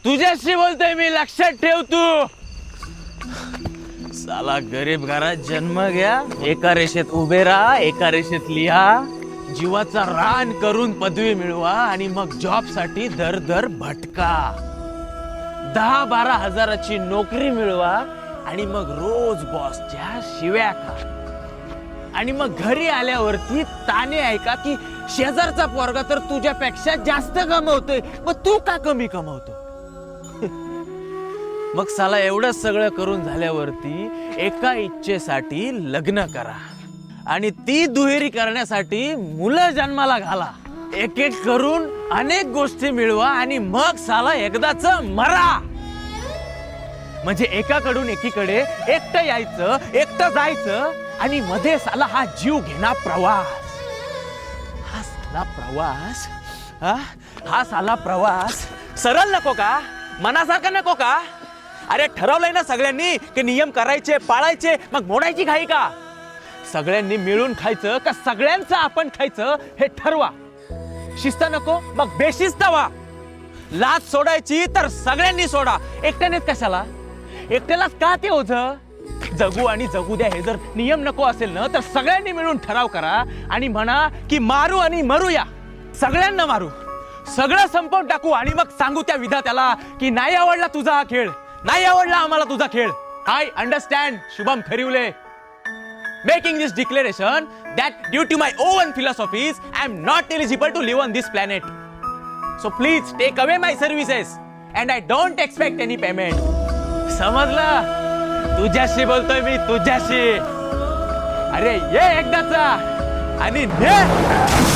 तुझ्याशी बोलतोय मी, लक्षात ठेव तू. साला गरीब घरात जन्म घ्या, एका रेषेत उभे राहा, एका रेषेत लिहा, जीवाचा रान करून पदवी मिळवा आणि मग जॉब साठी दर दर भटका. 10-12 हजाराची नोकरी मिळवा आणि मग रोज बॉसच्या शिव्या खा. आणि मग घरी आल्यावरती ताने ऐका की शेजारचा पोरगा तर तुझ्यापेक्षा जास्त कमवतोय, मग तू का कमी कमवतो. मग साला एवढं सगळं करून झाल्यावरती एका इच्छेसाठी लग्न करा आणि ती दुहेरी करण्यासाठी मुलं जन्माला घाला. एक एक करून अनेक गोष्टी मिळवा आणि मग साला एकदाच मरा. म्हणजे एकाकडून एकीकडे एकटं यायचं, एकटं जायचं आणि मध्ये साला हा जीव घेणा प्रवास. हा साला प्रवास सरळ नको का, मनासारखा नको का. अरे ठरवलंय ना सगळ्यांनी की नियम करायचे, पाळायचे, मग मोडायची घाई का. सगळ्यांनी मिळून खायचं का सगळ्यांचं आपण खायचं हे ठरवा. शिस्त नको मग बेशिस्त व्हा. लाच सोडायची तर सगळ्यांनी सोडा, एकट्यानेच कशाला. एकट्यालाच का ते ओझं. जगू आणि जगू द्या हे जर नियम नको असेल ना तर सगळ्यांनी मिळून ठराव करा आणि म्हणा की मारू आणि मरूया, सगळ्यांना मारू, सगळं संपवून टाकू आणि मग सांगू त्या विधात्याला की नाही आवडला तुझा हा खेळ, नाही आवडला आम्हाला तुझा खेळ. I understand Shubham Kharivale. Making this declaration that due to my own philosophies, I am not eligible to live on this planet. So please take away my services and I don't expect any payment. समजलं? तुझ्याशी बोलतोय मी, तुझ्याशी. अरे ये एकदाचा आणि ने.